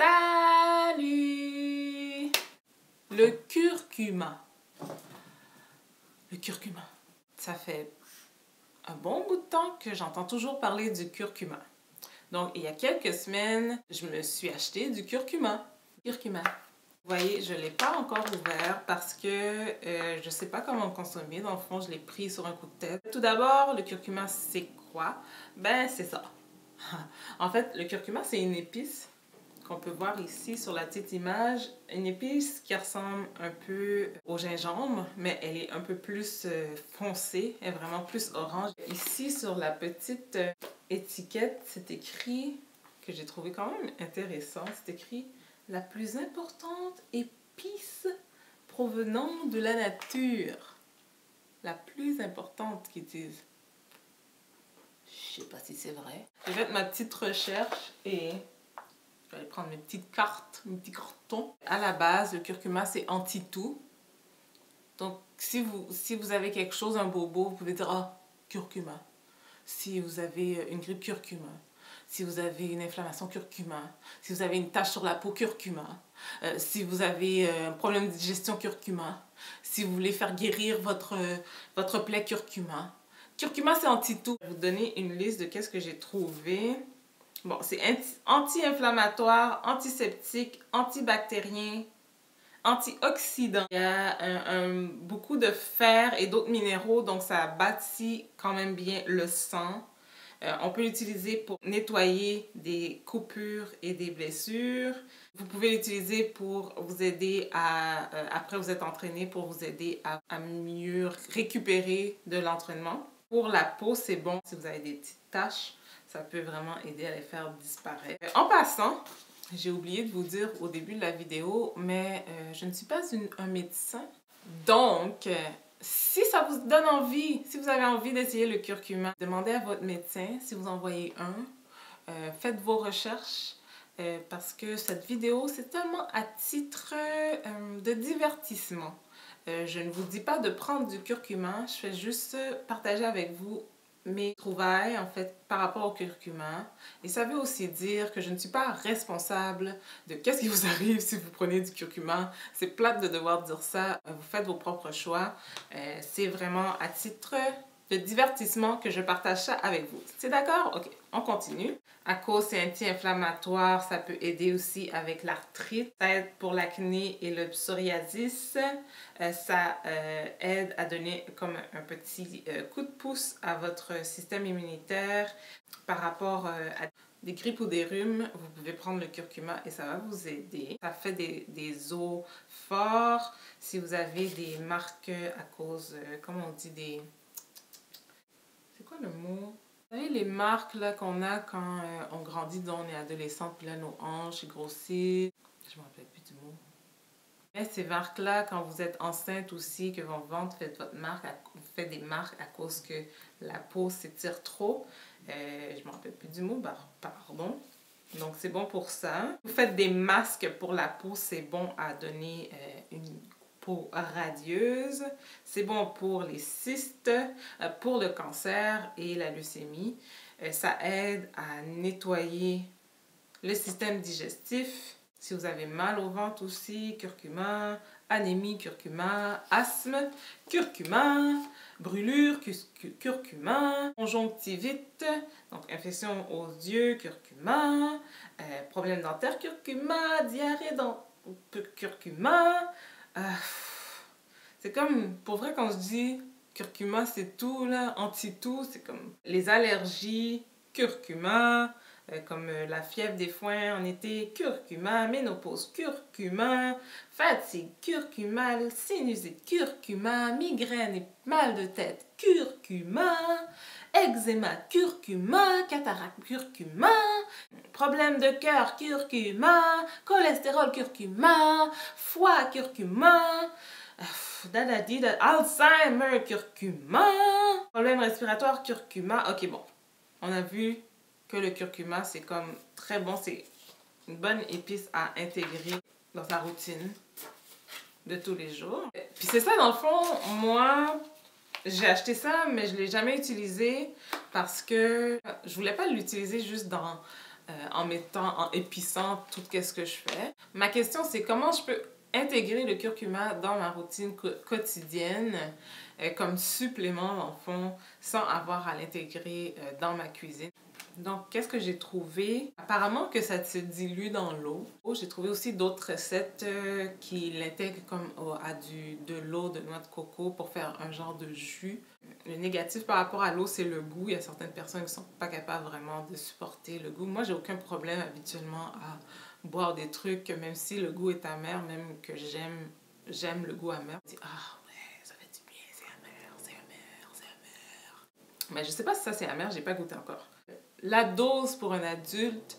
Salut! Le curcuma. Le curcuma. Ça fait un bon bout de temps que j'entends toujours parler du curcuma. Donc, il y a quelques semaines, je me suis acheté du curcuma. Curcuma. Vous voyez, je ne l'ai pas encore ouvert parce que je ne sais pas comment le consommer. Dans le fond, je l'ai pris sur un coup de tête. Tout d'abord, le curcuma, c'est quoi? Ben, c'est ça. En fait, le curcuma, c'est une épice qu'on peut voir ici sur la petite image. Une épice qui ressemble un peu au gingembre, mais elle est un peu plus foncée, elle est vraiment plus orange. Ici, sur la petite étiquette, c'est écrit, que j'ai trouvé quand même intéressant, c'est écrit « La plus importante épice provenant de la nature ». La plus importante qu'ils disent. Je sais pas si c'est vrai. J'ai fait ma petite recherche et je vais aller prendre mes petites cartes, mes petits cartons. À la base, le curcuma, c'est anti-toux. Donc, si vous avez quelque chose, un bobo, vous pouvez dire « Ah, curcuma ». Si vous avez une grippe, curcuma. Si vous avez une inflammation, curcuma. Si vous avez une tache sur la peau, curcuma. Si vous avez un problème de digestion, curcuma. Si vous voulez faire guérir votre plaie, curcuma. Curcuma, c'est anti-toux. Je vais vous donner une liste de qu'est-ce que j'ai trouvé. Bon, c'est anti-inflammatoire, antiseptique, antibactérien, antioxydant. Il y a beaucoup de fer et d'autres minéraux, donc ça bâtit quand même bien le sang. On peut l'utiliser pour nettoyer des coupures et des blessures. Vous pouvez l'utiliser pour vous aider à, après vous êtes entraîné, pour vous aider à mieux récupérer de l'entraînement. Pour la peau, c'est bon si vous avez des petites taches. Ça peut vraiment aider à les faire disparaître. En passant, j'ai oublié de vous dire au début de la vidéo, mais je ne suis pas un médecin. Donc, si ça vous donne envie, si vous avez envie d'essayer le curcuma, demandez à votre médecin si vous en voyez un. Faites vos recherches parce que cette vidéo, c'est tellement à titre de divertissement. Je ne vous dis pas de prendre du curcuma, je fais juste partager avec vous mes trouvailles en fait par rapport au curcuma. Et ça veut aussi dire que je ne suis pas responsable de qu'est-ce qui vous arrive si vous prenez du curcuma. C'est plate de devoir dire ça, vous faites vos propres choix. C'est vraiment à titre de divertissement que je partage ça avec vous. C'est d'accord? Ok, on continue. À cause c'est anti-inflammatoire, ça peut aider aussi avec l'arthrite, ça aide pour l'acné et le psoriasis. Ça aide à donner comme un petit coup de pouce à votre système immunitaire. Par rapport à des grippes ou des rhumes, vous pouvez prendre le curcuma et ça va vous aider. Ça fait des os forts. Si vous avez des marques à cause, comment on dit, des... C'est quoi le mot? Vous savez, les marques là qu'on a quand on grandit, dont on est adolescente, puis là, nos hanches grossissent. Je me rappelle plus du mot. Mais ces marques-là, quand vous êtes enceinte aussi, que votre ventre fait votre marque, vous faites des marques à cause que la peau s'étire trop. Je ne me rappelle plus du mot, pardon. Donc, c'est bon pour ça. Vous faites des masques pour la peau, c'est bon à donner une peau radieuse. C'est bon pour les cystes, pour le cancer et la leucémie. Ça aide à nettoyer le système digestif. Si vous avez mal au ventre aussi, curcuma, anémie, curcuma, asthme, curcuma, brûlure, curcuma, conjonctivite, donc infection aux yeux, curcuma, problème dentaire, curcuma, diarrhée, curcuma. C'est comme, pour vrai, quand je dis curcuma, c'est tout, là, anti-tout, c'est comme les allergies, curcuma, comme la fièvre des foins en été, curcuma, ménopause, curcuma, fatigue, curcuma, sinusite, curcuma, migraine et mal de tête, curcuma, eczéma, curcuma, cataracte, curcuma, problème de cœur, curcuma, cholestérol, curcuma, foie, curcuma, Alzheimer, curcuma, problème respiratoire, curcuma. Ok, bon, on a vu que le curcuma, c'est comme très bon, c'est une bonne épice à intégrer dans sa routine de tous les jours. Puis c'est ça, dans le fond, moi, j'ai acheté ça, mais je ne l'ai jamais utilisé parce que je voulais pas l'utiliser juste dans en épissant tout ce que je fais. Ma question, c'est comment je peux intégrer le curcuma dans ma routine quotidienne comme supplément, dans le fond, sans avoir à l'intégrer dans ma cuisine. Donc, qu'est-ce que j'ai trouvé? Apparemment que ça se dilue dans l'eau. J'ai trouvé aussi d'autres recettes qui l'intègrent comme de l'eau de noix de coco pour faire un genre de jus. Le négatif par rapport à l'eau, c'est le goût. Il y a certaines personnes qui ne sont pas capables vraiment de supporter le goût. Moi, j'ai aucun problème habituellement à boire des trucs, même si le goût est amer, même que j'aime le goût amer. Je dis, ah ouais, ça fait du bien, c'est amer, c'est amer, c'est amer. Mais je sais pas si ça c'est amer, j'ai pas goûté encore. La dose pour un adulte,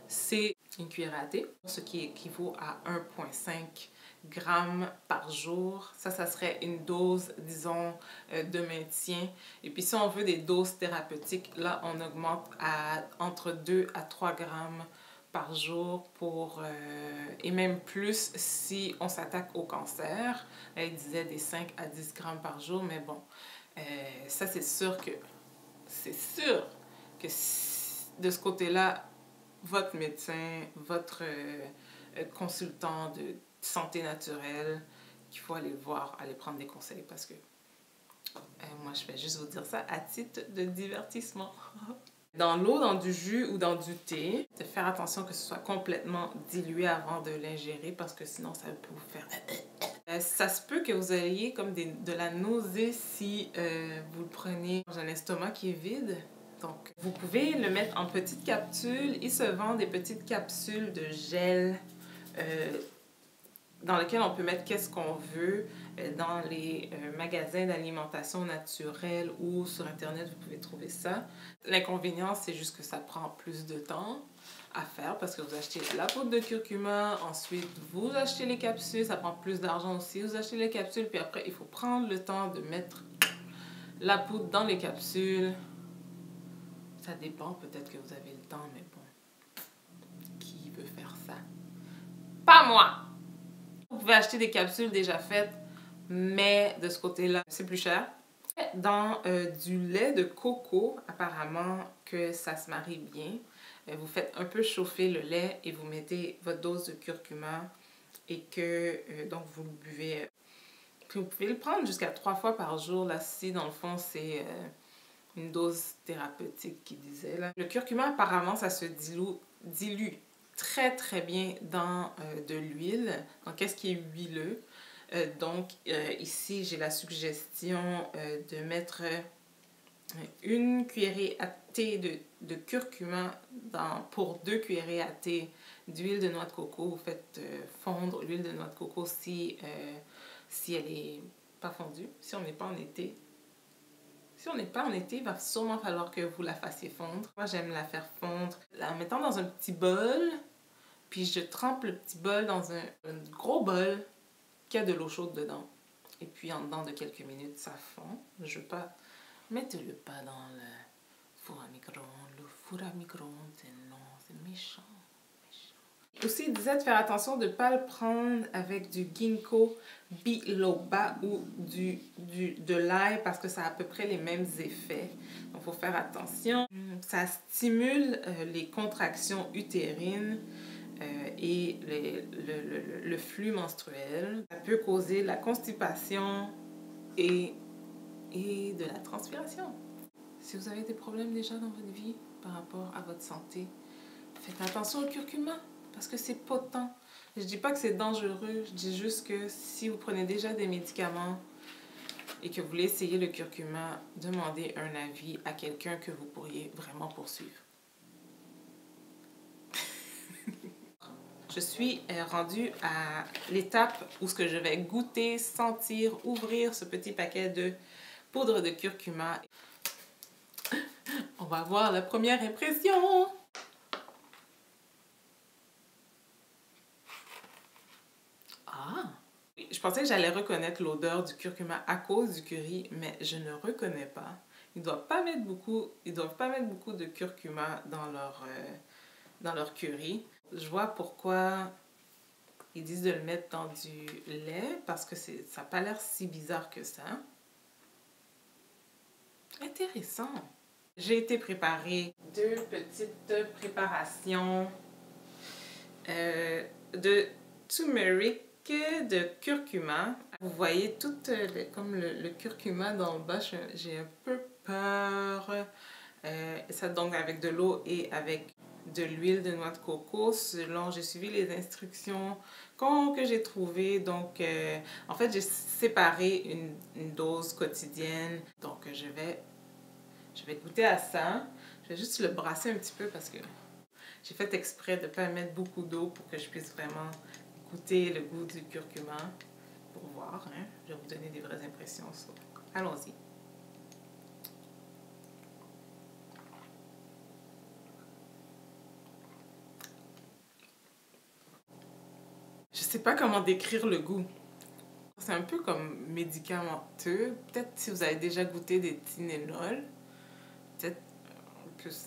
c'est une cuillère à thé, ce qui équivaut à 1,5 grammes par jour. Ça serait une dose, disons, de maintien. Et puis si on veut des doses thérapeutiques, là, on augmente à entre 2 à 3 grammes par jour et même plus si on s'attaque au cancer. Là, il disait des 5 à 10 grammes par jour, mais bon, ça c'est sûr que de ce côté-là, votre médecin, votre consultant de santé naturelle, qu'il faut aller voir, aller prendre des conseils parce que moi, je vais juste vous dire ça à titre de divertissement. Dans l'eau, dans du jus ou dans du thé, de faire attention que ce soit complètement dilué avant de l'ingérer parce que sinon, ça peut vous faire... Ça se peut que vous ayez comme de la nausée si vous le prenez dans un estomac qui est vide. Donc, vous pouvez le mettre en petites capsules. Il se vend des petites capsules de gel dans lesquelles on peut mettre qu'est-ce qu'on veut dans les magasins d'alimentation naturelle ou sur Internet, vous pouvez trouver ça. L'inconvénient, c'est juste que ça prend plus de temps à faire parce que vous achetez la poudre de curcuma, ensuite vous achetez les capsules, ça prend plus d'argent aussi. Vous achetez les capsules, puis après, il faut prendre le temps de mettre la poudre dans les capsules. Ça dépend, peut-être que vous avez le temps, mais bon, qui veut faire ça? Pas moi! Vous pouvez acheter des capsules déjà faites, mais de ce côté-là, c'est plus cher. Dans du lait de coco, apparemment que ça se marie bien. Vous faites un peu chauffer le lait et vous mettez votre dose de curcuma et que donc vous le buvez. Puis vous pouvez le prendre jusqu'à 3 fois par jour. Là, si dans le fond, c'est... une dose thérapeutique qui disait là. Le curcuma, apparemment, ça se dilue très très bien dans de l'huile. Donc, qu'est-ce qui est huileux? Ici, j'ai la suggestion de mettre une cuillerée à thé de curcuma pour 2 cuillerées à thé d'huile de noix de coco. Vous faites fondre l'huile de noix de coco si elle n'est pas fondue, si on n'est pas en été. Si on n'est pas en été, il va sûrement falloir que vous la fassiez fondre. Moi, j'aime la faire fondre en mettant dans un petit bol, puis je trempe le petit bol dans un gros bol qui a de l'eau chaude dedans. Et puis, en dedans de quelques minutes, ça fond. Je veux pas... Mettez-le pas dans le four à micro-ondes. Le four à micro-ondes, c'est méchant. Aussi, il disait de faire attention de ne pas le prendre avec du ginkgo biloba ou de l'ail parce que ça a à peu près les mêmes effets. Donc, il faut faire attention. Ça stimule les contractions utérines et le flux menstruel. Ça peut causer la constipation et de la transpiration. Si vous avez des problèmes déjà dans votre vie par rapport à votre santé, faites attention au curcuma. Parce que c'est potent. Je dis pas que c'est dangereux, je dis juste que si vous prenez déjà des médicaments et que vous voulez essayer le curcuma, demandez un avis à quelqu'un que vous pourriez vraiment poursuivre. Je suis rendue à l'étape où je vais goûter, sentir, ouvrir ce petit paquet de poudre de curcuma. On va voir la première impression. Je pensais que j'allais reconnaître l'odeur du curcuma à cause du curry, mais je ne reconnais pas. Ils doivent pas mettre beaucoup de curcuma dans leur curry. Je vois pourquoi ils disent de le mettre dans du lait, parce que ça n'a pas l'air si bizarre que ça. Intéressant. J'ai été préparer 2 petites préparations de turmeric, de curcuma. Vous voyez tout comme le curcuma dans le bas, j'ai un peu peur. Ça donc avec de l'eau et avec de l'huile de noix de coco selon j'ai suivi les instructions que j'ai trouvées. Donc en fait j'ai séparé une dose quotidienne. Donc je vais goûter à ça. Je vais juste le brasser un petit peu parce que j'ai fait exprès de ne pas mettre beaucoup d'eau pour que je puisse vraiment goûter le goût du curcuma pour voir. Hein? Je vais vous donner des vraies impressions. Allons-y. Je sais pas comment décrire le goût. C'est un peu comme médicamenteux. Peut-être si vous avez déjà goûté des Tylenol, peut-être plus.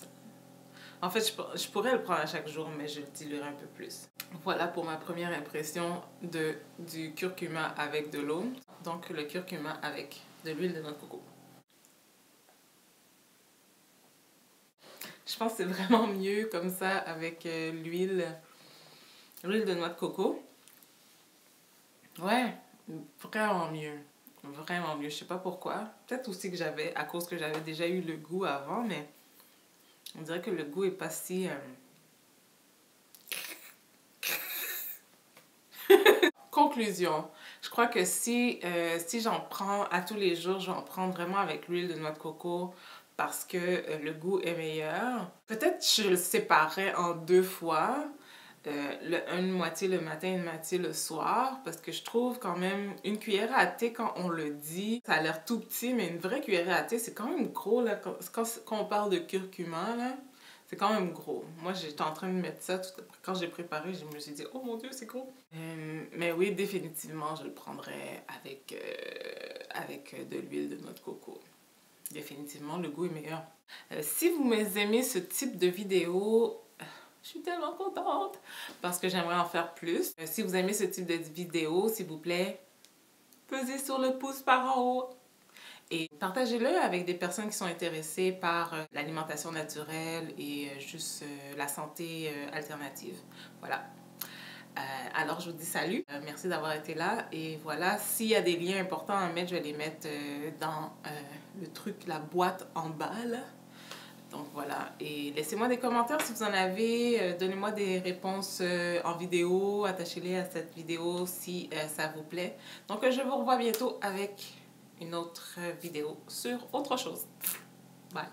En fait, je pourrais le prendre à chaque jour, mais je le diluerai un peu plus. Voilà pour ma première impression du curcuma avec de l'eau. Donc le curcuma avec de l'huile de noix de coco. Je pense que c'est vraiment mieux comme ça avec l'huile de noix de coco. Ouais, vraiment mieux. Vraiment mieux. Je sais pas pourquoi. Peut-être aussi que à cause que j'avais déjà eu le goût avant, mais on dirait que le goût est pas si... Conclusion. Je crois que si j'en prends à tous les jours, je vais en prendre vraiment avec l'huile de noix de coco parce que le goût est meilleur. Peut-être je le séparerais en 2 fois. Une moitié le matin, une moitié le soir, parce que je trouve quand même une cuillère à thé, quand on le dit, ça a l'air tout petit, mais une vraie cuillère à thé, c'est quand même gros, là, quand on parle de curcuma, là, c'est quand même gros. Moi, j'étais en train de mettre ça, quand j'ai préparé, je me suis dit, oh mon Dieu, c'est gros. Mais oui, définitivement, je le prendrais avec de l'huile de noix de coco. Définitivement, le goût est meilleur. Si vous aimez ce type de vidéo, je suis tellement contente parce que j'aimerais en faire plus. Si vous aimez ce type de vidéo, s'il vous plaît, pesez sur le pouce par en haut et partagez-le avec des personnes qui sont intéressées par l'alimentation naturelle et juste la santé alternative. Voilà. Alors, je vous dis salut. Merci d'avoir été là. Et voilà, s'il y a des liens importants à mettre, je vais les mettre dans le truc, la boîte en bas, là. Donc voilà, et laissez-moi des commentaires si vous en avez, donnez-moi des réponses en vidéo, attachez-les à cette vidéo si ça vous plaît. Donc je vous revois bientôt avec une autre vidéo sur autre chose. Bye!